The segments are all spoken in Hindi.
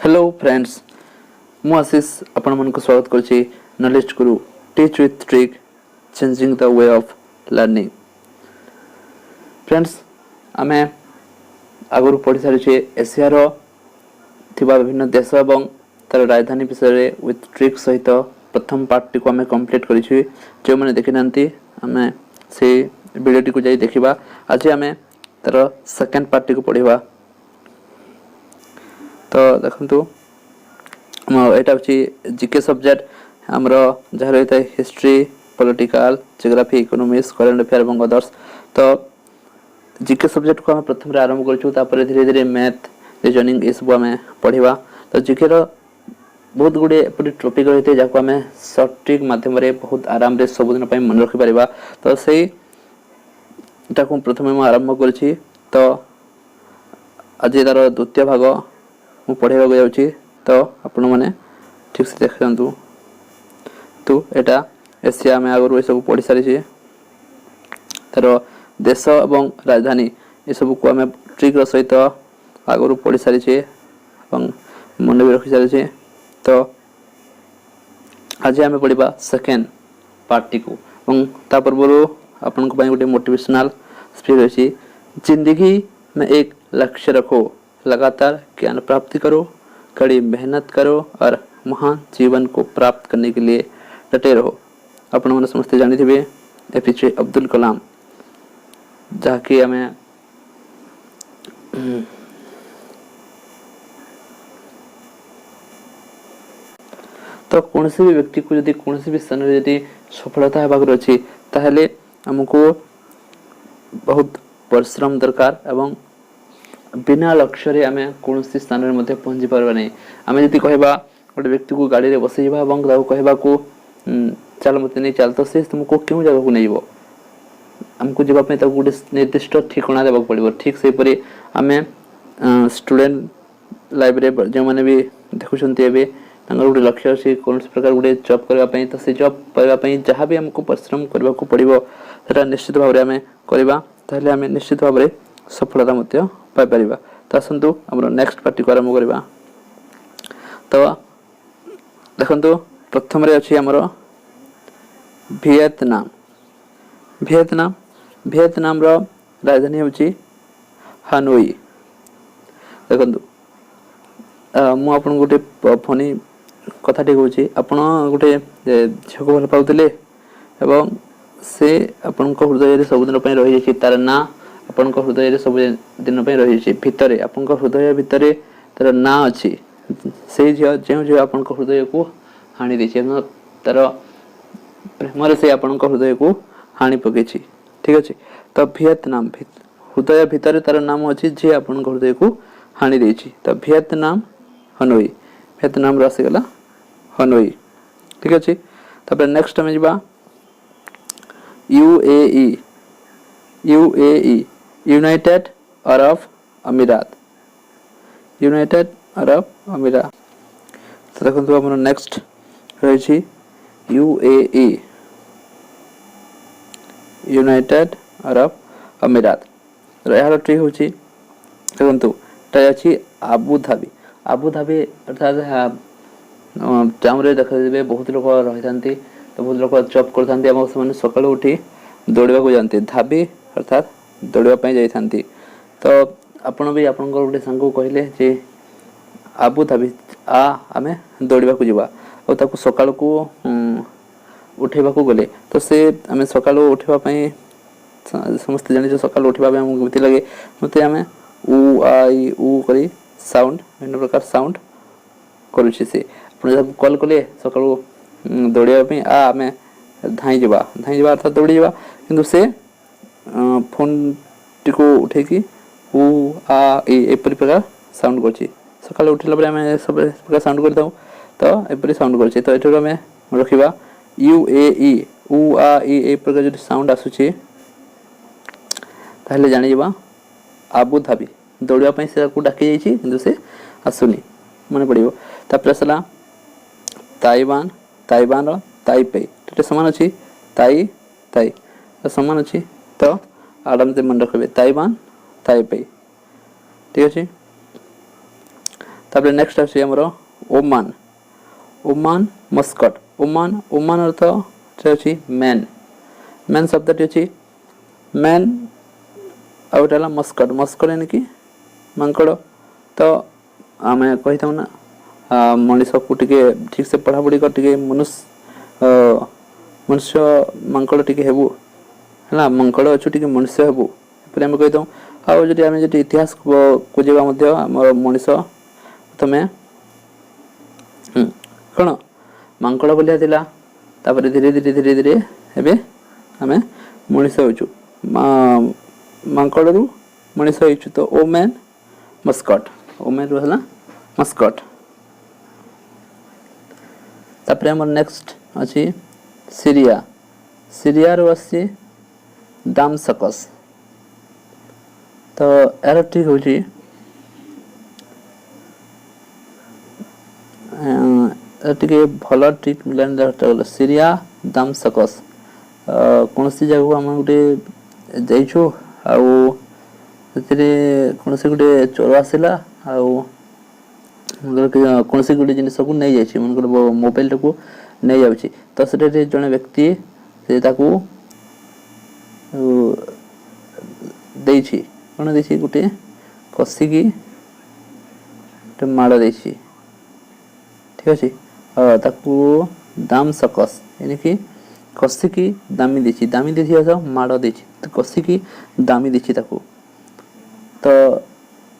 हेलो फ्रेंड्स, मु आशीष आपण मन को स्वागत करछि knowledge Guru teach with trick changing the way of learning. Friends, आमे आगुर पढ़ी सारी एशिया रो थिबा विभिन्न देश एवं तार राजधानी विषय विथ ट्रिक सहित प्रथम पार्ट टी को आमे कंप्लीट करिछि। जो माने देखि नांती आमे से वीडियो टी को जाई देखिबा। आज आमे तार सेकंड पार्ट टी को पढ़िबा। तो देखंतु एटा होची जीके सब्जेक्ट हमरो जहा रहता है history, political, geography, economics, current affair एवं अदर्स। तो जीके सब्जेक्ट को हम प्रथम रे आरंभ करछु, तापर धीरे धीरे मैथ, रीजनिंग ए सब हमें पढ़िबा। तो जीके रो बहुत गुडे एपरि टॉपिक रहते जाको हमें शॉर्ट ट्रिक माध्यम रे बहुत आराम रे सब दिन पय मन रखि परिबा। तो सेही एटा को प्रथम हम आरंभ करछि। तो आज तार द्वितीय भाग मु पढ़ेबा जाउछि। तो आपण माने ठीक से देखंतु। तो एटा एशिया में आगु ए सब पढ़ी सारी छी। तार देश एवं राजधानी ए सब को हमें ट्रिक रो सहित आगु पढ़ी सारी छी एवं मन भी रखि सारी छी। तो आज हमें पढ़िबा सेकंड पार्ट को एवं ता पूर्व आपन को पय गोटे मोटिवेशनल स्पीच अछि। जिंदगी में एक लक्ष्य रखो, लगातार ज्ञान प्राप्ति करो, कड़ी मेहनत करो और महान जीवन को प्राप्त करने के लिए डटे रहो। आपण मन समस्त जानि थिबे एपीजे अब्दुल कलाम, जाके हमें तो कौन से भी व्यक्ति को यदि कौन से भी स्थान रे यदि सफलता हेबाक अछि ताहले हमको बहुत परिश्रम दरकार एवं बिना लक्ष्य रे आमे कौन से स्थान रे मध्ये पहुंची परबा नै। आमे जति कहबा गोटे व्यक्ति को गाड़ी रे बसैबा एवं ताऊ कहबा को चल मते नै चल, तो से तुमको क्यों जगह को नैबो, हमको जेबा पे ताऊ गोटे निर्दिष्ट ठिकाना देबा पड़िबो। ठीक से परे आमे स्टूडेंट लाइफ रे जे माने भी देखुछन्ती एबे तांगर गोटे लक्ष्य अछि कोन प्रकार गोटे जॉब करबा पई। तो से जॉब करबा पई जहां भी हमको परिश्रम करबा को पड़िबो सेटा निश्चित भाव रे आमे करबा, ताहले आमे निश्चित भाव रे सफलता मते पाई परिबा। तो आसंतु हमरो नेक्स्ट पार्टी को आरंभ करबा। तो देखंतु प्रथम रे अछि हमरो वियतनाम। वियतनाम रो राजधानी होछि हानोई। देखंतु मु आपन गोटे फनी कथा टे कहूछि। आपण गोटे झको भल पाउतले एवं से आपन को हृदय रे सब दिन पय रहि छि। तार ना आपन को हृदय रे सब दिन पय रहि छि। भितरे आपन को हृदय भितरे तार ना अछि। से जे आपन को हृदय को हानि दै छि, तार प्रेम रे से आपन को हृदय को हानि पके छि। ठीक अछि। तो वियतनाम हृदय भितरे तार नाम अछि जे आपन को हृदय को हानि दै छि। तो वियतनाम हनोई, वियतनाम रासे गला हनोई। ठीक अछि। तब नेक्स्ट में जिबा यूएई, यूनाइटेड अरब अमीरात, यूनाइटेड अरब अमीरात। तो देखंतु हमर नेक्स्ट रहै छि यूएई, यूनाइटेड अरब अमीरात। एहार ट्री होछि देखंतु ता अछि आबू धाबी। आबू धाबी अर्थात टाउन रे देखा देबे बहुत लोग रहिथांती। तो बहुत लोग जॉब करथांती एवं से सकाळ उठी दौड़वा को जानते। धाबी अर्थात दौड़वा पय जाइथांती। तो आपण भी आपन को गोटे संग कहले जे आबू धाबी आमे दौड़वा को जिबा और ताको सकाळ को उठेबा को गले। तो से आमे सकाळ उठेबा पय समस्त जानि जे सकाळ उठेबा हम गति लगे मते आमे उ आई उ करी साउंड विभिन्न प्रकार साउंड करूछि। से आपण जब कॉल कले सकाळ दौड़िया पय आमे धाई जिबा अर्थात दौड़ी जिबा, किंतु से फोन टिको उठे कि उ आ ए प्रकार साउंड करछि। सकाळ उठिला परे हमें सब प्रकार साउंड करताऊ। तो एपरि साउंड करछि। तो एठो हमें रखिबा यूएई, उ आ ए प्रकार जो साउंड आसुछि ताहले जानि जिबा आबू धाबी दौड़िया पय से को डाकी जाइछि, किंतु से आसुनी माने पड़िबो। तापर असला ताइवान रो ताइपे, तो समान अछि ताई तो समान अछि। तो आराम से मन रखिए ताइवान ताइपे ठीक अच्छे। तापर नेक्स्ट आसी हमर Oman Oman Muscat Oman Oman अर्थ अच्छी मैन मैन शब्दटी अच्छी मैन आउटाला मस्कट मस्कट यानी कि मांकड़ तो आम कही था ना मनीष को टिके ठीक से पढ़ापढ़ी कर टिके मनुष्य मनुष्य मांकड़ टिके हेबू है मांकड़ अच्छु टिके मनुष्य हेबू एपरि आम कही था आउ जदि आम जदि इतिहास को जावा मध्य आमर मनीष प्रथमे कौन मांकड़ बोलिया थिला तापर धीरे धीरे धीरे धीरे एबे आमे मनीष होचु मांकड़ रु मनीष होचु तो oh man Muscat oh man रु हला मस्कट। तापर हमर नेक्स्ट अछि सीरिया सीरिया रु अछि दामसकस तो यार ठीक होची टिके भल ट्रिक मिलान सीरिया दामसकस कौन सी जगह आम गोटे जाइछु आउ कौन गोटे चोर आसला आउ कौन गोटे जिन को नहीं जाइए मन मोबाइल टाक नहीं जाऊँगी तो से जड़े व्यक्ति से देछि कौन देछि गोटे कसिकी माड़ देछि ठीक अच्छे ताकू दाम सकस यानी कि कसिकी दामी देछि माड़ देछि तो कसिकी दामी देछि ताकू तो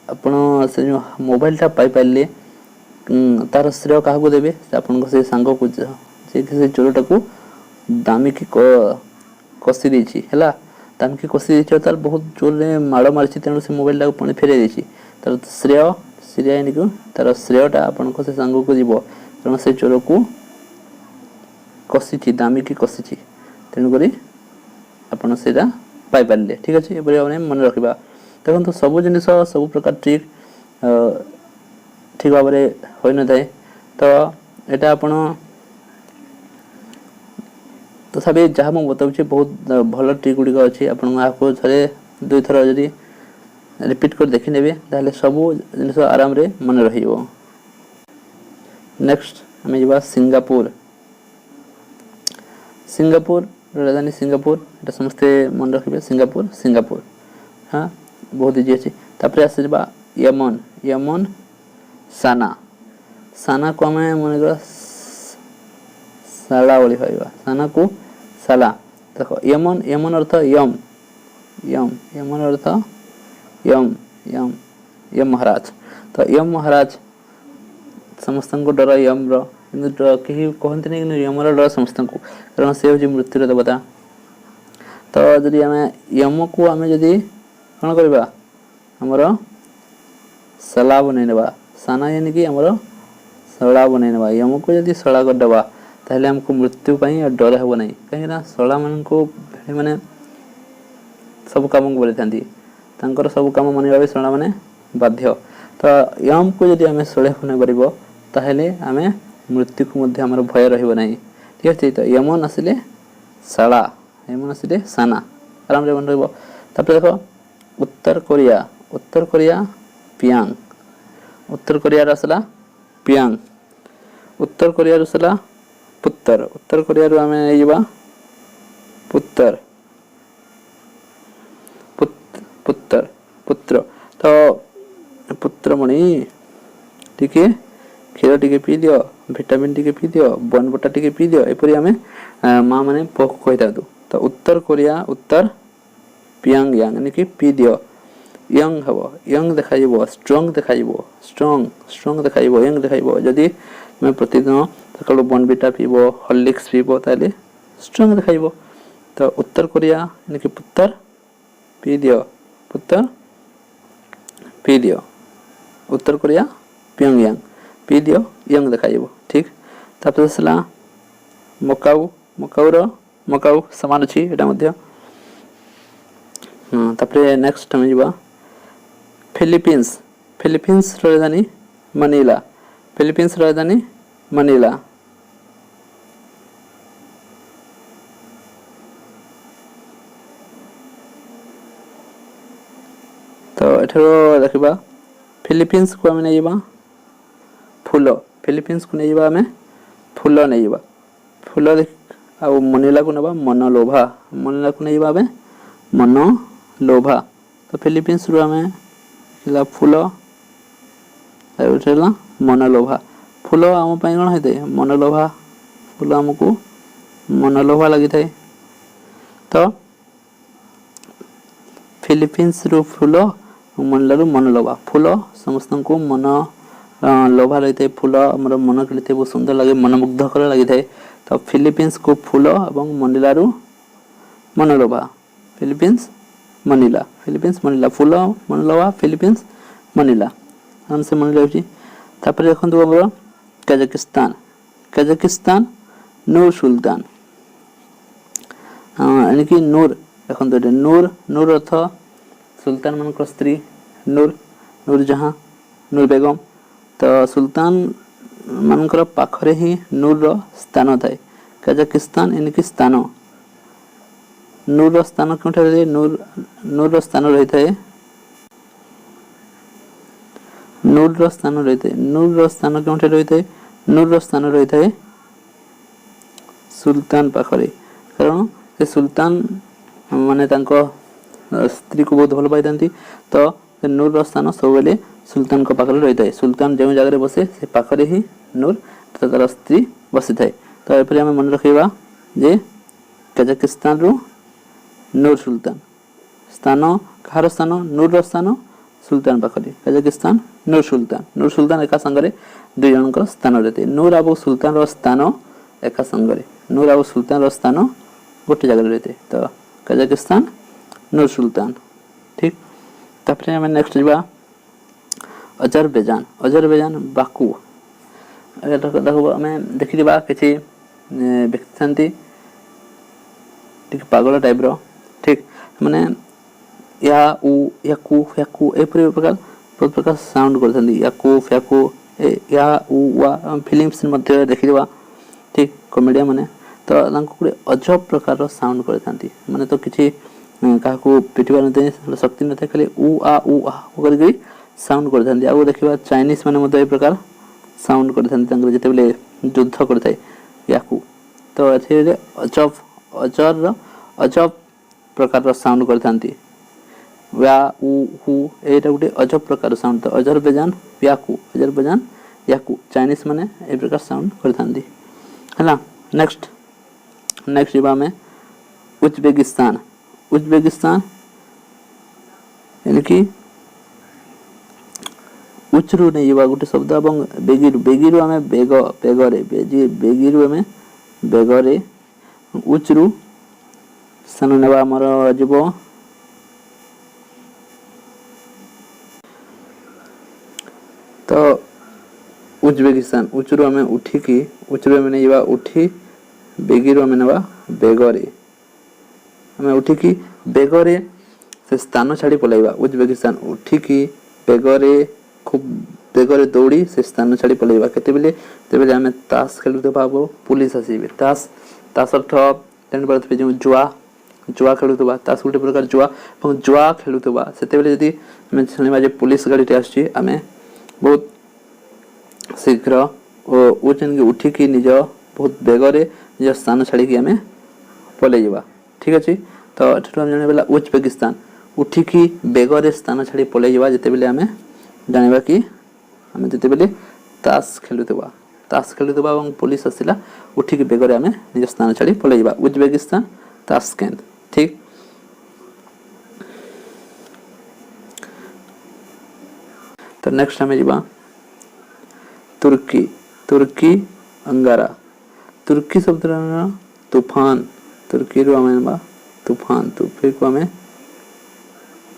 आपण से जो मोबाइल टा पाई पाले तार श्रेय क्या देवे आपण से सांग को से चोरटा को दामी की कसी देछि हैला दामी की कसी देछि तार बहुत जोर रे माड़ मारछि तेणु से मोबाइल टा पुणी फेरे देछि तार श्रेय श्रेय यानी कि तार श्रेयटा आपण से सांग को जीव तेणु से चोर को कसी दामी की कसी तेणुक आपड़ से पाई पारे ठीक अच्छे ये मन रखा देखो तो सब जिन सब प्रकार ट्रिक ठीक भाव हो न थाए तो यहाँ आपण तथापि जहाँ मुझे बताऊँ बहुत भल ट्रिक गुड़िक अच्छी आपको थे दुई थर जदि रिपीट कर देखने ताहले सब जिन आराम रे मन रहिबो। नेक्स्ट आम जा सिंगापुर सिंगापुर राजधानी सिंगापुर ये समस्ते मन रखिए सिंगापुर सिंगापुर हाँ बहुत इजी अच्छी तापर आसवा यमन यमन साना साना को आम मन कर साला बोली कहवा साना को साला देख यमन यमन अर्थ यम यम यमन अर्थ यम यम यम महाराज तो यम महाराज समस्त को डर यम कहीं कहते नहीं कि यम डर समस्त को कारण से हूँ मृत्युर देवता तो जदि आम यम को आम जदि कौन करवा आमर सला बनईने साना यानी कि आमर सला बनईने यम को जदि सला करदे ताहले हमको मृत्यु डर हे ना कहीं सला मान को मैंने सब कम को बोली था सब कम मनवा सला मैंने बाध्य तो यम को जदि आम सड़े नहीं पार ताहले आम मृत्यु को आमर भय रहा ठीक अच्छे तो यमन आसिले साला यमन आसिले साना आराम से मन रहा देख उत्तर कोरिया पियांग उत्तर कोरिया आसला पियांग उत्तर कोरिया आसला पुत्र उत्तर कोरिया आम पुत्र पुत्र पुत्र तो पुत्रमणि टिके क्षीर टिके पी दियो विटामिन टिके पी दियो बनबटा टिके पी दियो एपरी आम माँ मैंने पुआ को कही था तो उत्तर कोरिया उत्तर पियांग यांग यानी कि पी दियो यंग हम यंग देखा स्ट्रंग देखा स्ट्रंग स्ट्रंग देखा यंग देखा जदि मैं प्रतिदिन सका बनबिटा पीब हॉर्लिक्स पीब ताले स्ट्रंग देखा तो उत्तर कोरिया यानी कि पुत्र पी दियो पुत्र पी दियो उत्तर कोरिया पियोंगयांग पी दियो यंग देखा ठीक तापर आसला मकाऊ मकाऊ सामान अच्छी यहाँ हाँ तापर नेक्स्ट आम जा फिलिपीन्स फिलिपीन्स राजधानी मनीला फिलिपीन्स राजधानी मनीला तो एठरो देखिबा फिलीपींस को आमे नेइबा फूल फिलीपींस को नेइबा आमे फूल नेइबा फूल देख आ मनीला को नेबा मनलोभा मनीला को नेइबा आमे मनलोभा तो फिलीपींस रु आमे ला फूल आ उठेला मनलोभा फूल आम पई कोन हेते मनलोभा फूल हमको मनलोभा लगी थाए तो फिलीपींस रु फूल मनलारू मनलोभा फूल समस्त को मन लोभा रही थे फूल आमर मन खेलते बहुत सुंदर लगे मनमुग्धकर लगी थाए तो फिलीपींस को फूल एवं मनीलारू मनलोभा फिलीपींस मनीला फूल मनलोभा फिलीपींस मनीला आराम से मन लागी तापर देखंतु हमर कजाकिस्तान नूर सुल्तान यानी कि नूर देखंतु नूर अर्थ सुल्तान मान स्त्री नूर जहां नूर बेगम तो सुल्तान मानकर पाखरे ही नूर रो स्थान थाए कजाकिस्तान यानी कि स्थान नूर रो स्थान कोठा रे नूर रो स्थान रही थाए नूर रो स्थान कोठा रही थाए नूर रो स्थान रही थाए सुल्तान पाखरे कारण से सुल्तान माने तांको स्त्री को बहुत भल पाई तो नूर रो स्थान सब बेले सुल्तान को पाखरे रही थाए सुल्तान जो जगह बसे से पाखरे ही नूर तो तार स्त्री बसी थाए तो एपरि हम मन रखिबा जे कजाकिस्तान रु नूर सुल्तान स्थान कहार स्थान नूर रो स्थान सुल्तान पाखरे कजाकिस्तान नूर सुल्तान एका संगरे दुई जनकर स्थान रहते नूर आबो सुल्तान रो स्थान एका संगरे नूर आबो सुल्तान रो स्थान गोटे जगह रहते तो कजाकिस्तान नूर सुल्तान ठीक तापर हम नेक्स्ट जीवा अजरबैजान बाकू देखो हमें देखिबा किछि व्यक्ति थांती ठीक पागल टाइप रो ठीक माने या उ याकू याकू ए प्रकार बहुत प्रकार साउंड करथंदी याकू फ्याकू या उ वा फिल्म्स मध्ये देखिबा ठीक कॉमेडियन माने तो तांको गुडे अजब प्रकार साउंड करथंती माने तो किछि काको पिटिबा नते शक्ति नते खाली उ आ करके साउंड करथंती आ देखिबा चाइनीज माने मध्ये ए प्रकार साउंड करथंती तांको जते बेले युद्ध करथाय याकू तो एथे अजब प्रकार साउंड करथंती या उ हु एटा गुटे अजब प्रकार साउंड तो अजरबैजान याकू चाइनीज माने ए प्रकार साउंड करथंती हला नेक्स्ट जीवा में उज्बेकिस्तान यानी कि उच्चरू नहीं जीवा गोटे शब्द एवं बेगिरु आमे बेगरे बेगिरु आमे बेगरे उच्चरू स्थान नेबा हमर जीव तो उज्बेकिस्तान उच्चरू आमे उठी की उच्चरू आमे नहीं जीवा उठी बेगिरु आमे नेबा बेगरे आमे उठी की बेगरे से स्थान छाड़ी पलाइबा उज्बेकिस्तान उठी की बेगरे खूब बेगरे दौड़ी से स्थान छाड़ी पलाइबा केते बेले आमे ताश खेलुते भाबो पुलिस आसीबे ताश अर्थ तेन परत जो जुआ खेलुतबा ताश गुटे प्रकार जुआ खेलुतबा सेते बेले यदि आमे छनिबा जे पुलिस गाड़ीटे आछि आमे बहुत शीघ्र ओ उचन के उठी की निज बहुत बेगरे निज स्थान छाड़ी की आमे पले जिबा ठीक अछि तो एठो हम जाने बेला उज्बेकिस्तान उठी की बेगरे स्थान छाड़ी पले जिबा जते बेले आमे जानिबा कि आमे जते बेले ताश खेलुतबा एवं पुलिस आसिला उठी की बेगरे आमे निज स्थान छाड़ी पले जिबा उज्बेकिस्तान ताशकेंट ठीक तो नेक्स्ट हमें जिबा तुर्की अंगारा तुर्की शब्द तूफान तुर्की रो आमे बा तूफान तुर्की को आमे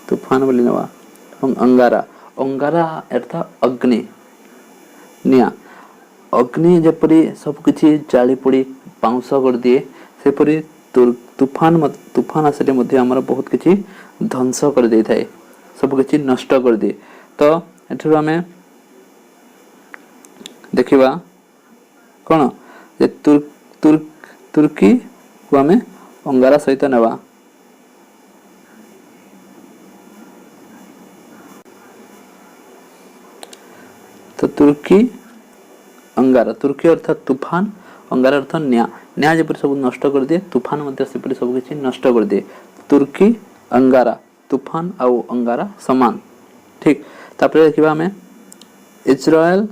तूफान बोली नवा हम अंगारा अर्थ अग्नि निया अग्नि जेपरी सब किछि जाली पड़ी पाउंस कर दिए सेपरी तूफान आसले मध्ये हमर बहुत किछि ध्वंस कर दे थाए सब किछि नष्ट कर दिए तो एठरो हमें देखिबा कोन जे तुर्की को हमें अंगारा सहित नेबा तुर्की अंगार, तुर्की अर्थात तूफान, अंगार अर्थ निया, निया जेपरि सब नष्ट कर दिए तूफान मध्य सेपरि सब किछि नष्ट कर दिए। तुर्की अंगारा, तूफान आउ अंगारा समान। ठीक तापर देखिबा हमें इजराइल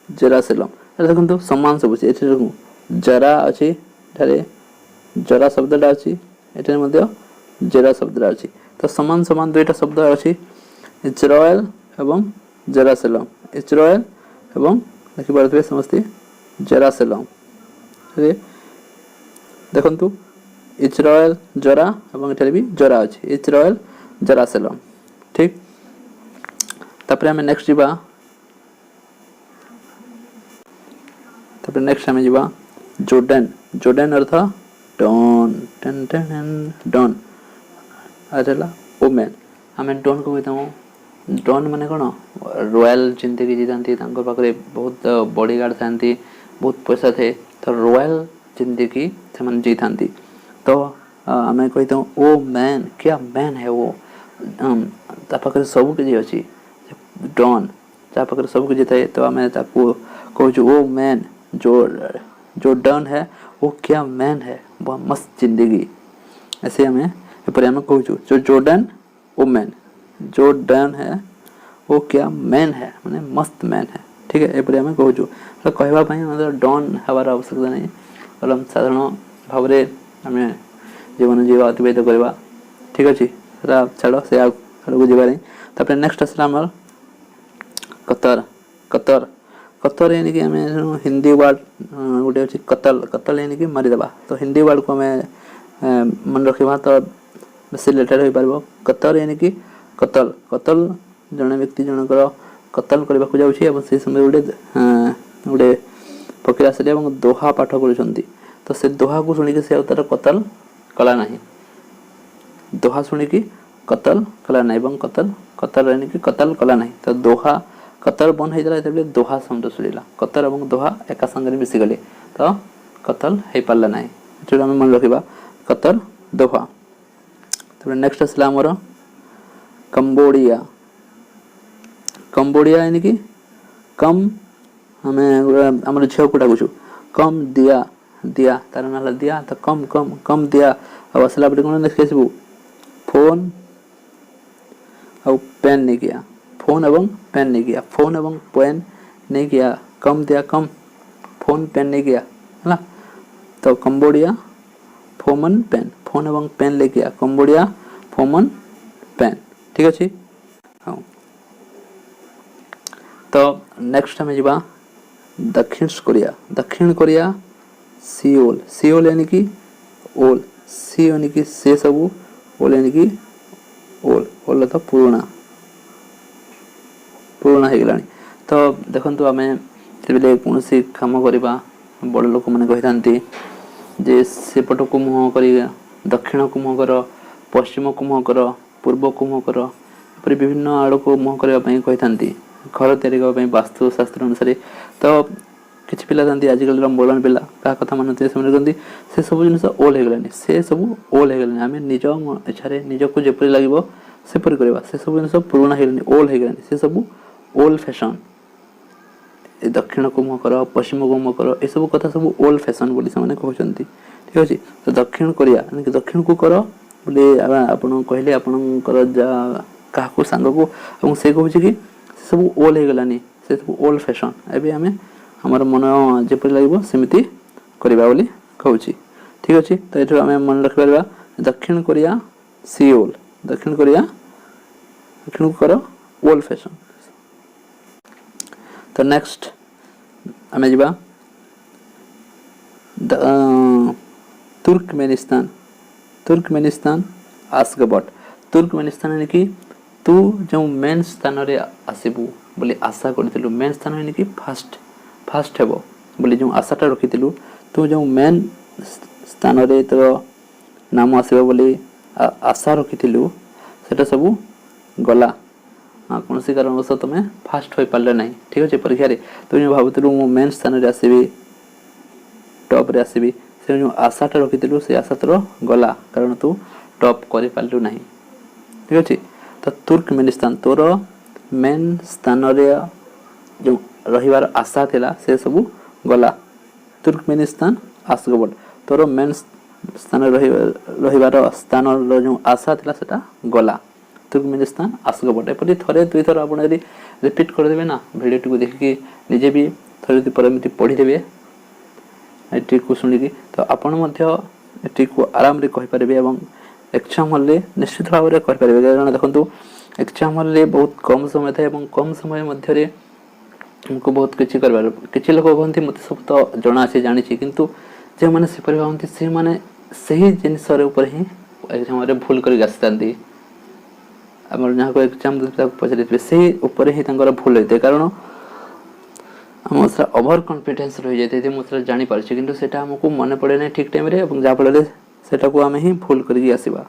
जेरुसलेम, देखंतु समान सब अछि। एठी देखु जरा अछि, एठारे जरा शब्दटा अछि, एठारे मध्य जेरा शब्दटा अछि। तो समान समान दुईटा शब्द अछि इजराइल एवं जेरुसलेम। इजराइल एवं देखि पारथबे समस्त जेरुसलेम रे देखंतु इजराइल जरा एवं एठारे भी जरा अछि, इजराइल जेरुसलेम। ठीक तापर हमें नेक्स्ट जीवा, तापर नेक्स्ट हमें जीवा जोर्डन। जोर्डन अर्थ डॉन, टेन टेन डॉन आजला ओमेन। हमें डॉन को कहता डॉन माने कोन रॉयल जिंदगी जीतांती, तांको पाखरे बहुत बॉडीगार्ड थांती, बहुत पैसा थे, तो रॉयल जिंदगी से मन जीतांती। तो हमें कहता ओ मैन, क्या मैन है वो, ता पाखरे सब किछि अछि डॉन, ता पाखरे सब किछि थाए। तो हमें ताको कहू ओ मैन जो डॉन है वो क्या मैन है, बहुत मस्त जिंदगी, ऐसे हमें पर हमें कहू जो जॉर्डन वो मैन, जो डॉन है वो क्या मैन है, माने मस्त मैन है। ठीक है एपरे हमें कहू तो कहबा पई मतलब डॉन हवार आवश्यकता नहीं, बरम साधारण भाव रे हमें जीवन जीवा अतिबाहित करबा। ठीक अछि रा छाड़ो से आगु जीवा नहीं। तापर नेक्स्ट असला हमर कतर। कतर कतर यानी कि हमें हिंदी वर्ड गोटे अछि कतल, कतल यानी कि मारी देबा। तो हिंदी वर्ड को हमें मन रखिबा तो बेसी लेटर हो पारबो। कतर यानी कि कतल, कतल जने व्यक्ति जनकर कतल करबा को जाउछि एवं से समय गोटे फकीर आसले एवं दोहा पाठ करूछंती। तो से दोहा को सुनि के से उतर कतल कला नहीं, दोहा सुनि कि कतल कला नहीं एवं कतल कतल यानी कि कतल कला नहीं। तो दोहा कतल बन हे जला तबले दोहा शब्द सुलिला, कतल एवं दोहा एका संगे मिसि गले तो कतल हे पारला नहीं, एटा हम मन रखिबा कतल दोहा। तबे नेक्स्ट असला हमर कंबोडिया। कंबोडिया यानी कि कम हमें हमर झियो को डाकुछु कम दिया, दिया तार नाला दिया तो कम कम कम दिया। अब असला बटे कोन देखिसबु फोन और पेन नहीं किया, फोन एवं पेन नहीं किया, फोन एवं पेन नहीं किया, कम दिया कम, फोन पेन नहीं किया है। तो कंबोडिया फोमन पेन, फोन एवं पेन ले किया, कंबोडिया फोमन पेन। ठीक अछि हाँ। तो नेक्स्ट हमें जीवा दक्षिण कोरिया। दक्षिण कोरिया सियोल, सियोल यानी कि ओल, सी यानी कि से सबू, ओल यानी कि ओल, ओल तो पुराना पुराना हो गलानी। तो देखंतु हमें तेबेले कोनसी काम करबा बड़ लोक माने कहितांती जे सेपट को मुह करी दक्षिण को मुह कर, पश्चिम को मुह कर, पूर्व को मुह कर, पर विभिन्न आड़ को मुह करबा पई कहितांती घर तैयारी करबा पई वास्तु शास्त्र अनुसार। तो किछि पिला जानती आजिकल मॉडर्न पिला का कथा मानते से कहते से सब जिनिस ओल हो गलानी, से सब ओल हो गलानी, आम निज इच्छा निज को जेपरि लागबो सेपरि करबा, से सब जिनिस पुराना हो गलानी, ओल हो गलानी, से सब ओल्ड फैशन। दक्षिण को मुह कर, पश्चिम को मुह कर, ए सब कथा सब ओल्ड फैशन बोली से कहते। ठीक अछि तो दक्षिण कोरिया यानी कि दक्षिण को कर बोले आपण कहले आपणकर जा का को सांग को एवं से कहूछि कि सब ओल्ड हो गलानी, से सब ओल्ड फैशन, एबे हमें हमर मन जेपरि लागबो सेमिति करबा बोली कहूछि। ठीक अछि तो एठो हमें मन रख परबा दक्षिण कोरिया सियोल, दक्षिण कोरिया दक्षिण को कर ओल्ड फैशन। तो नेक्स्ट हमें जीवा तुर्कमेनिस्तान। तुर्कमेनिस्तान आस्कबट, तुर्कमेनिस्तान यानी कि तू जो मेन स्थान रे आसीबू बोली आशा करथिलु, मेन स्थान यानी कि फास्ट फास्ट हेबो बोली जो आशाटा रखिथिलु, तू जो मेन स्थान रे तो नाम आसीबो बोली आशा रखिथिलु सेटा सब गला, कौन सी कारणवश तुम फास्ट हो पारे ना। ठीक अच्छे परीक्षा रे तुम भावुलु मु मेन स्थान रे आसबि टॉप रे आसबि, से जो आशाटा रखिथिलु से आशा तोर गला कारण तू टॉप कर पारलु नहीं। ठीक अच्छे तो तुर्कमेनिस्तान तोर मेन स्थान रे जो रहिबार आशा थिला से सब गला तुर्कमेनिस्तान आशगबट तोर मेन स्थान रहिबार स्थान जो आशा थिला सेटा गला तुर्कमेनिस्तान आशगबट एपरि थरे दुई थर आपण यदि रिपीट कर देबे ना वीडियो टी को देखि निजे भी थरे दुई परमिति पढी देबे एटी को सुनि कि तो आपण मध्य एटी को आराम रे कहि परबे एवं एग्जाम हॉल रे निश्चित भाव रे कहि परबे कारण देखंतु एग्जाम हॉल रे बहुत कम समय था एवं कम समय मध्य रे हमको बहुत किछि करबार किछि लोक कहंती मते सब तो जणा আছে जानि किंतु जे माने से पर कहंती से माने सही जिनिस रे ऊपर ही एग्जाम रे भूल करि गस्तांती हमर जहाँ को एग्जाम देता पछरे से ऊपर ही तांकर भूल होते कारण हम से ओवर कॉन्फिडेंस रहि जाते जे मुसरा जानि परछि किंतु सेटा हमको मन पड़े नै ठीक टाइम रे एवं जा फल रे सेटा को हम ही भूल करि आसीबा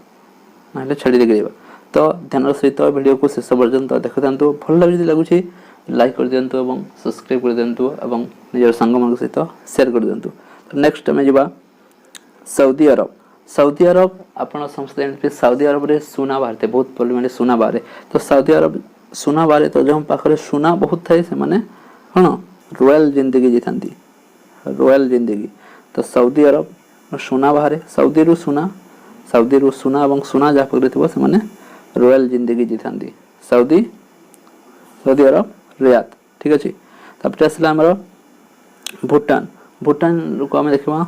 नाले छडी दे गेबा तो ध्यान सहित वीडियो को शेष पर्यंत देखतांतु भल लागुछि लाइक कर दियंतु एवं सब्सक्राइब कर दियंतु एवं निजर संग मन सहित शेयर कर दियंतु तो नेक्स्ट में जिबा सऊदी अरब आपण समस्त जानते सऊदी अरब रे सोना बाहरते बहुत परिमाण सोना बाहरे तो सऊदी अरब सोना बाहरे तो जो पाखरे सोना बहुत थाए से माने हण रॉयल जिंदगी जीथांती रॉयल जिंदगी तो सऊदी अरब सोना बाहरे सऊदी रु सोना एवं सोना जा पकरे थबो से माने रॉयल जिंदगी जीथांती सऊदी अरब रियाद ठीक अछि तापर आसला हमर भूटान को हम देखबा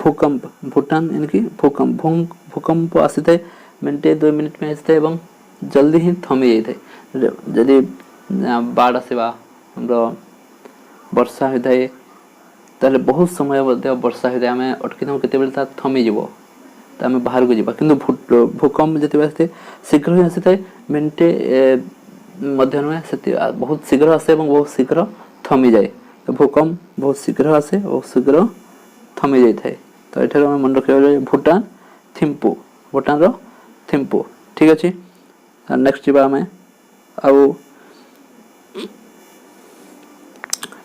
भूकंप भूटान यानी कि भूकंप आसीथे मिनटे 2 मिनिट में आसीथे एवं जल्दी ही थमी जाइथे जदि बाढ़ आसीबा हमरो वर्षा होइथाय ताले बहुत समय बदे वर्षा होइथाय हमें अटकी हम केते बेल ता थमी जिवो त हमें बाहर को जिबा किंतु भूकंप जति आसीथे शीघ्र ही आसीथे मिनटे मध्य में सेति बहुत शीघ्र आसे एवं बहुत शीघ्र थमी जाए तो भूकंप बहुत शीघ्र आसे और शीघ्र थमी जाई थाए तो एठार हम मन रखियो भूटान रो थिम्पू ठीक अछि नेक्स्ट जिबा हमें आउ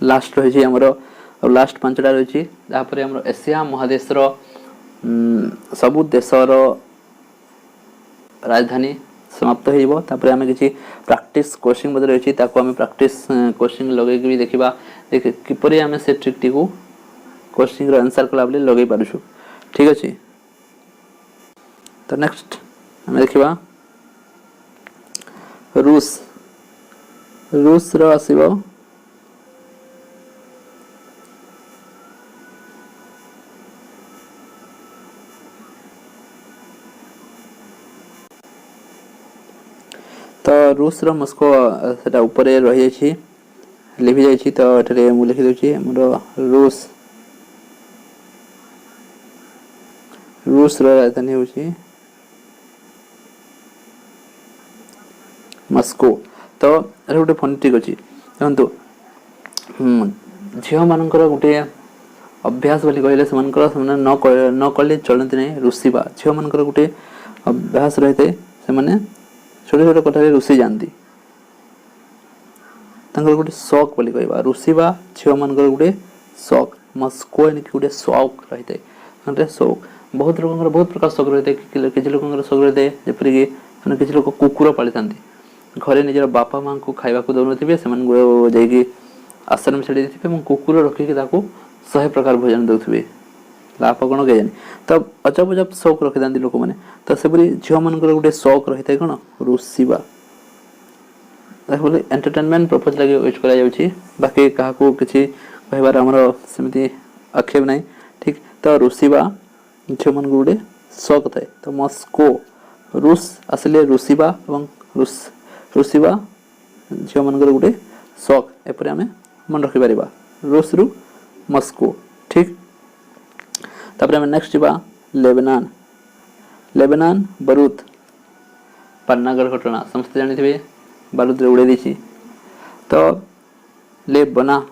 लास्ट रही छी हमरो लास्ट पांचटा रही छी जा पर हमरो एशिया महादेश रो सब देश रो राजधानी समाप्त होइबो तापर हमें किछि प्रैक्टिस कोचिंग बदल रही छी ताको हमें प्रैक्टिस कोचिंग लगे कि देखिबा देख किपरि हमें से ट्रिक टी को कोचिंग रो आंसर कला बले लगे पारुछु ठीक अछि तो नेक्स्ट हमें देखिबा रूस रो आसीबो तो रूस रो मस्को सेटा ऊपर रही जाई लिखि जाई छी तो एठरे मु लिखि दउ छी हमरो रूस रो राजधानी होची मस्को तो अरे गोटे फोनेटिक अछि देखंतु झियो मानकर गोटे अभ्यास बोली कहले समानकर समान न कले चलंती नै रुसीबा झियो मानकर गोटे अभ्यास रहते से माने छोटे छोटे कथा रे रुसी जानती तंगर गोटे शौक बोली कहबा रुसीबा झियो मानकर गोटे शौक मस्को यानी कि गोटे शौक रहते అంటే शौक बहुत लोगों बहुत प्रकार शौक रहते किछि लोगों शौक रहते जेपरि कि माने किछि लोग कुकुर पाली थांती घरे निजर बापा मां को खाइबा को दउनथिबे सेमान जाईकी आश्रम छडी देथिबे म कुकुर रखि के ताको 100 प्रकार भोजन दउथिबे लाप कोन के जानी तब अजब शौक रखि दांती लोक माने त सेपरि झियो मानकर गोटे शौक रहितै कोन रुसीबा बोले एंटरटेनमेंट पर्पस लगे यूज करा जाउची बाकी कहा को किछि कहबार हमरो समिति आक्षेप नै ठीक तो रुसीबा झियो मन गोटे शौक थाए तो मस्को रूस आसले रुसीबा एवं रुसीबा झियो मन गोटे शौक एपरे हमें मन रखि परिबा रूस रु मस्को ठीक तापर हम नेक्स्ट जिबा लेबनान बरूद पन्नागढ़ घटना समस्त जानिथिबे बारूद रे उड़े दिछि तो ले बना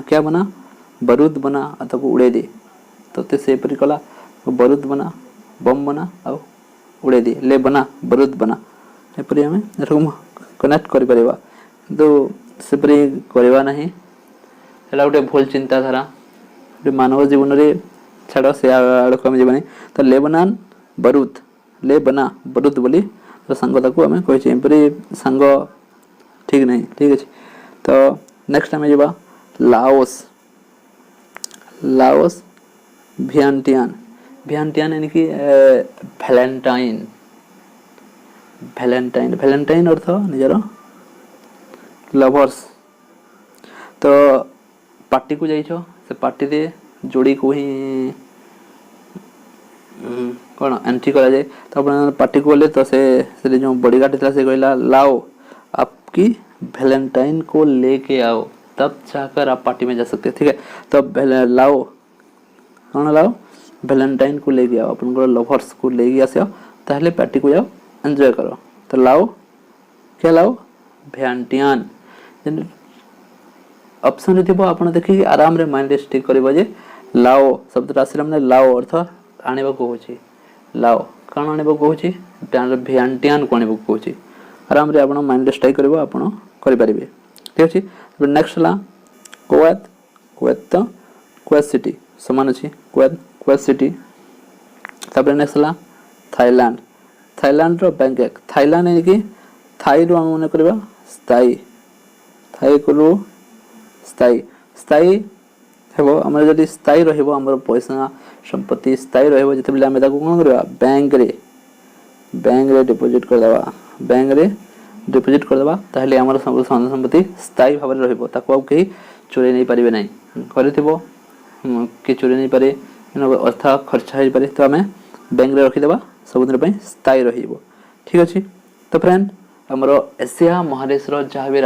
क्या बना बारूद बना अथवा उड़े दे तो ते से परि कला बारूद बना बम बना आ उड़े दे ले बना बारूद बना ए परि हमें रकम कनेक्ट करि परिबा तो से परि करबा नहीं एला गोटे भूल चिंताधारा मानव जीवन रे छाड़ से आड़क हम जीवन तो लेबनान बारूद ले बना बारूद बोली तो संग ताको हमें कहि छी परि संग ठीक नहीं ठीक अच्छे। तो नेक्स्ट आम जा लाओस लाओस भियंटियान भियंटियान यानी कि भैलेंटाइन भैलेंटाइन भैलेंटाइन अर्थ निजर लवर्स। तो पार्टी को जाइछ से पार्टी रे जोड़ी को ही कौन एंट्री करा जाए। तो अपन पार्टी को गले तो से जो बॉडीगार्ड था से कहला लाओ आपकी वैलेंटाइन को लेके आओ तब जाकर आप पार्टी में जा सकते हैं। ठीक है तो लाओ कौन लाओ वैलेंटाइन को लेके आओ अपन लवर्स को लेके आस ताहले पार्टी को जाओ एंजॉय करो। तो लाओ क्या लाओ वैलेंटाइन ऑप्शन रे थिबो आपण देखि आराम रे माइंड स्टिक करबो जे लाओ शब्द आसिला माने लाओ अर्थ आनिबा को होची लाओ काण आनिबा को होची वैलेंटाइन को आनिबा को होची आराम रे आपण माइंड स्टिक करबो आपण करि परिबे। ठीक अछि नेक्स्ट ला कुवैत कुवैत तो कुवैत सिटी समान अछि कुवैत कुवैत सिटी। तापर नेक्स्ट ला थाईलैंड थाईलैंड रो बैंकॉक थाईलैंड यानी कि थाई रो हम माने करबा स्थायी थाई को स्थायी स्थायी हेबो हमर जदी स्थायी रहइबो हमर पैसा संपत्ति स्थायी रहइबो जते बेले हम ताको कोन करबा बैंक रे डिपॉजिट कर देबा बैंक रे डिपॉजिट कर देबा ताहले हमर संपत्ति स्थायी भाव रे रहइबो ताको अब कहीं चोरी नहीं पारिबे नहीं करथिबो कि चोरी नहीं पारे अर्थ खर्च हो पारे तो हमें बैंक रे रखि देबा सब दिन पे स्थायी रहइबो। ठीक अछि तो फ्रेंड हमर एशिया महादेश रो जहाँ भी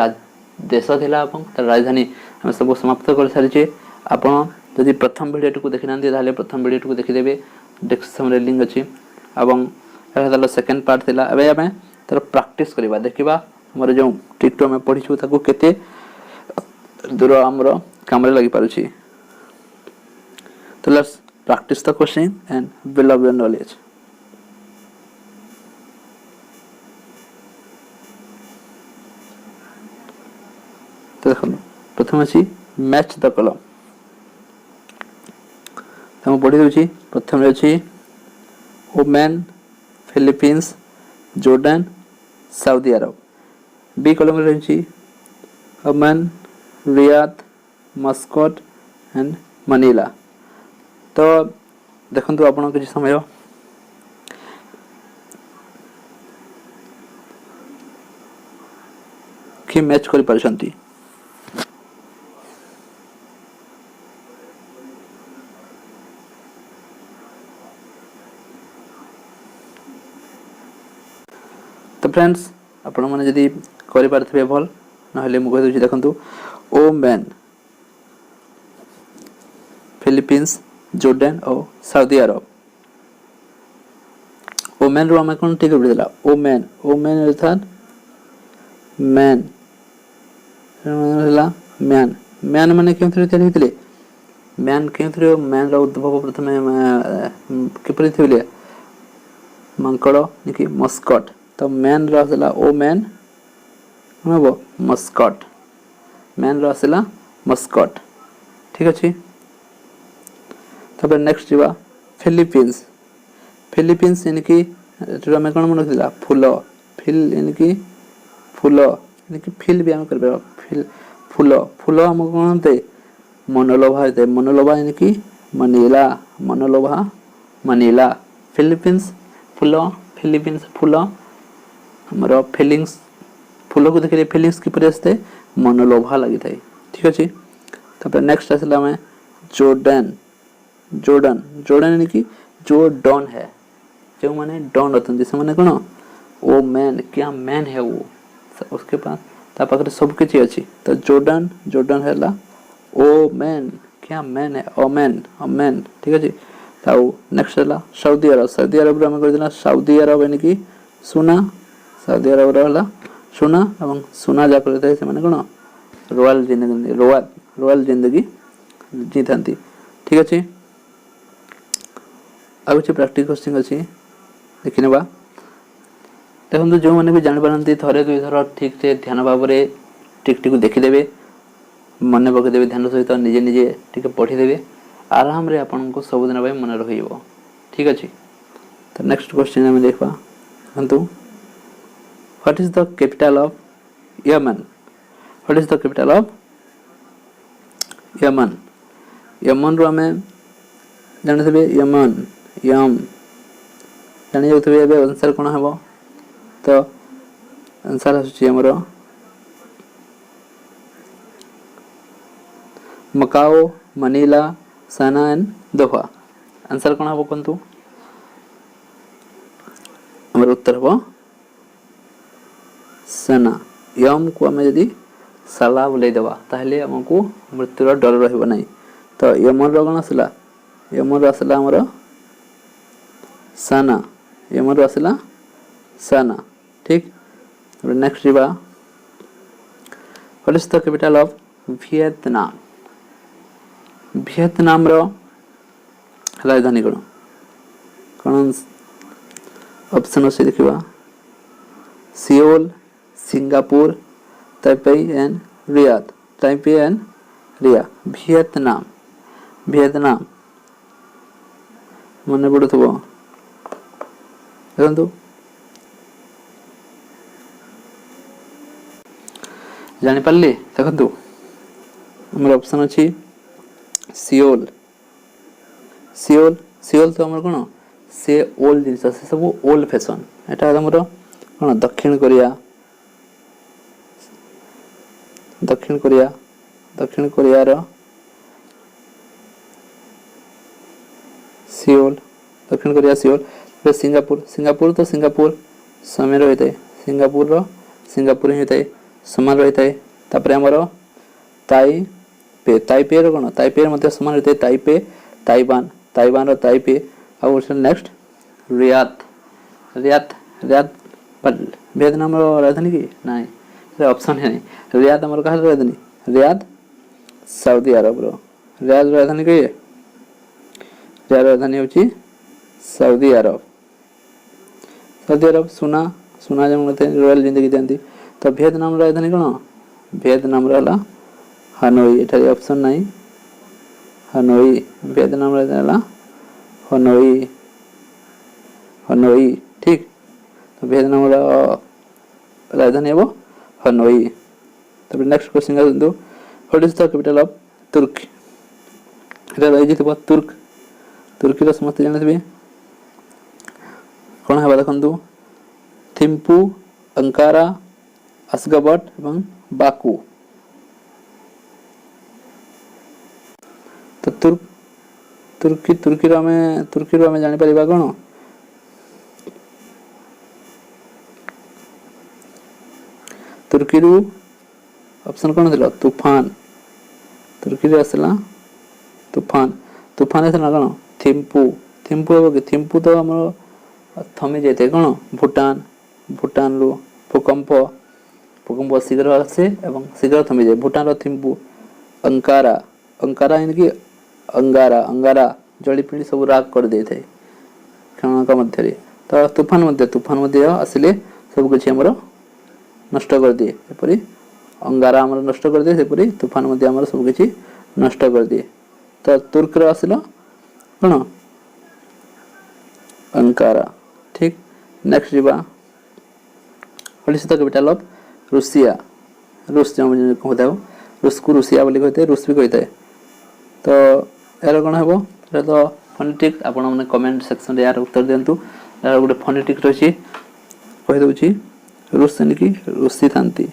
देश थिला अपन तर राजधानी हम सब समाप्त कर सारी छे। आपण जदि प्रथम वीडियो को देखि नांती ताले प्रथम वीडियो को देखि देबे डिस्क्रिप्शन रे लिंक अछि एवं एटा सेकंड पार्ट थिला एबे हमें तर प्रैक्टिस करबा देखिबा हमर जो ट्रिक तो में पढिछु ताको केते दूर हमर काम रे लागि पारुछि। तो let's practice the question and build up your knowledge. तो देखो प्रथम अछि मैच द कलम हम पढ़ी दउछि प्रथम रे अछि ओमान फिलीपींस जॉर्डन सऊदी अरब। बी कलम रे अछि Oman Riyadh Muscat and Manila. तो देखंतु आपण किछ समय कि मैच करि परछंती। तो फ्रेंड्स आपण माने जदी करि पारथिबे भल नहले मु कहि दउछि देखंतु ओमान फिलीपींस जॉर्डन और सऊदी अरब। ओमान रो हम कोन ठीक बिदिला ओमान ओमान अर्थात मैन हला मैन मैन माने केमथरे तयार हितले मैन केमथरे मैन रो उद्भव प्रथमे किपरि थिले मांकड़ निकी मस्कट। तो मैन रो हला ओमान हबो मस्कट मैन रो हला मस्कट। ठीक अछि तब नेक्स्ट जीवा फिलीपींस फिलीपींस यानी कि जो हम कोन मन थिला फूल फिल यानी कि फूल यानी कि फिल भी हम करबे फिल फूल फूल हम कोन ते मनोलोभा ते मनोलोभा यानी कि मनीला मनोलोभा मनीला फिलीपींस फूल फिलीपींस फूल हमरो फीलिंग्स फूल को देखले फीलिंग्स की परस्ते मनोलोभा लागि थाई। ठीक अछि तब नेक्स्ट आसला में जॉर्डन जॉर्डन जॉर्डन यानी कि जो डॉन है जो माने डॉन होतन से माने कोन ओ मैन क्या मैन है वो उसके पास ता पाखरे सब किछि अछि। तो जॉर्डन जॉर्डन हैला ओ मैन क्या मैन है ओ मैन। ठीक अछि ताऊ नेक्स्ट हैला सऊदी अरब रो हम कर देला सऊदी अरब यानी कि सोना सऊदी अरब रो हैला सोना एवं सोना जा करते से माने कोन रॉयल जिंदगी जीथांती। ठीक अछि आ कुछ प्रैक्टिस क्वेश्चन अछि देखिनबा देखंतु जो माने भी जानि पारंती थरे दुई थर ठीक से ध्यान भाबरे टिक को देखि देबे मन पके देबे ध्यान सहित निजे निजे ठीक पढ़ी देबे आराम रे आपन को सब दिन भाई मन रहिबो। ठीक अछि तो नेक्स्ट क्वेश्चन हम देखबा देखंतु what is the capital of Yemen. What is the capital of Yemen Yemen रो हमें जानते यमन यम जानी जाउथबे एबे आंसर कोन हबो तो आंसर आछी हमर Macau Manila Sana and Doha answer कोन हबो कोंतु हमर उत्तर हबो साना यम को हमें यदि साला बोले देबा ताहले हमकु मृत्युर डर रहबो नै तो यमन रो कोन आसला यमन रो आसला हमर साना यमन रो आसला साना ठीक नेक्स्ट जीवा what is the capital of Vietnam Vietnam रो राजधानी कोन कोन ऑप्शन अछि देखिबा Seoul Singapore Taipei and Riyadh Taipei and Riyadh Vietnam Vietnam मने पडुथबो देखंतु जानि पारली देखंतु हमर ऑप्शन अछि सियोल सियोल सियोल तो हमर कोन से ओल्ड जिनिस से सब ओल्ड फैशन एटा हमर कोन दक्षिण कोरिया रो सियोल दक्षिण कोरिया सियोल सिंगापुर सिंगापुर तो सिंगापुर समय रहते सिंगापुर रो सिंगापुर ही होते समान रहते तापरे हमर ताइपे रो कोन ताइपे मध्ये समान रहते ताइपे ताइवान रो ताइपे और नेक्स्ट रियाद वियतनाम रो राजधानी की नहीं रे ऑप्शन है नहीं रियाद हमर कहा राजधानी रियाद सऊदी अरब रो रियाद राजधानी की रियाद राजधानी होची सऊदी अरब सुना जम मते रॉयल जिंदगी जानती तो वियतनाम राजधानी कोन वियतनाम रहला हानोई एटा ऑप्शन नहीं हानोई वियतनाम राजधानी हनोई ठीक तो वियतनाम राजधानी है हनोई तब नेक्स्ट क्वेश्चन है दो what is the capital of Turkey एटा रही थबो तुर्की रो समस्त जानथबे कोन है देखंतु थिम्पू अंकारा अशगाबट एवं बाकू तो तुर्की रो हमें जानि परिबा कोन तुर्की रो ऑप्शन कोन दिलो तूफान तुर्की रो असला तूफान है ना कोन थिम्पू तो हमर थमी जेते कोन भूटान रो भूकंप शीघ्र आसे एवं शीघ्र थमी जाए भूटान रो थिम्पू अंकारा इनकी अंगारा जड़ी पिड़ी सब राग कर दे थे क्षण का मध्य तो तूफान मध्य आसिले सब कुछ हमर नष्ट कर दिए एपरी अंगारा हमर नष्ट कर दिए सेपरी तूफान मध्य हमर सब कुछ नष्ट कर दिए तो तुर्क रो आसिलो कोन अंकारा ठीक नेक्स्ट जीवा what is the capital of Russia रूस जो कहता है रूस को रूसिया बोली कहते रूस भी कहते तो यार कोन हेबो एटा तो फोनेटिक आपण माने कमेंट सेक्शन रे यार उत्तर देंतु यार गोटे फोनेटिक रही कहि दउची रूस यानी कि रूसी थांती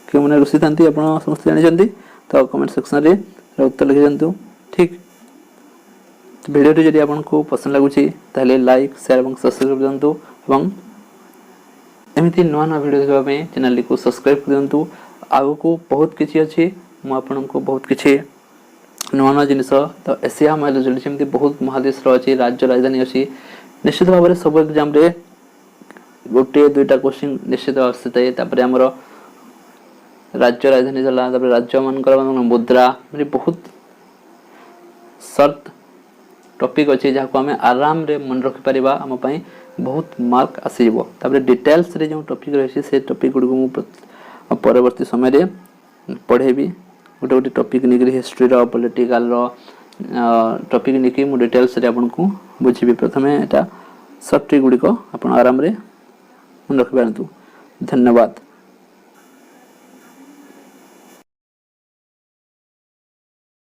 के माने रूसी थांती आपण समस्त जानि जंदी तो कमेंट सेक्शन रे उत्तर लिखि दंतु ठीक वीडियो टी जदि आपनको पसंद लागुची ताले लाइक शेयर एवं सब्सक्राइब दंतु एवं एमिति नवा नवा वीडियो देखबा पे चैनल को सब्सक्राइब कर दंतु आगो को बहुत किछि अछि म आपनको बहुत किछि नवा जिनिस तो एशिया महादेश जमती बहुत महादेश अच्छी राज्य राजधानी अच्छी निश्चित भाव में सब एग्जाम रे गोटे दुईटा क्वेश्चन निश्चित आसता है आमर राज्य राजधानी चला राज्य मानकर मुद्रा माने बहुत सर्ट टॉपिक अच्छे जहाँ को आम आराम रे मन रखि परिबा आम पई बहुत मार्क आसीबो तापर डिटेल्स रे जो टॉपिक रही से टॉपिक गुड को परवर्ती समय रे पढ़ेबी गोटे गोटे टॉपिक निकरी हिस्ट्री रो पॉलिटिकल रो टॉपिक निकी मु डिटेल्स रे आपन को बुझिबी प्रथमे एटा सब ट्रिक गुडी को आपन आराम रे मन रखि पारंतु धन्यवाद।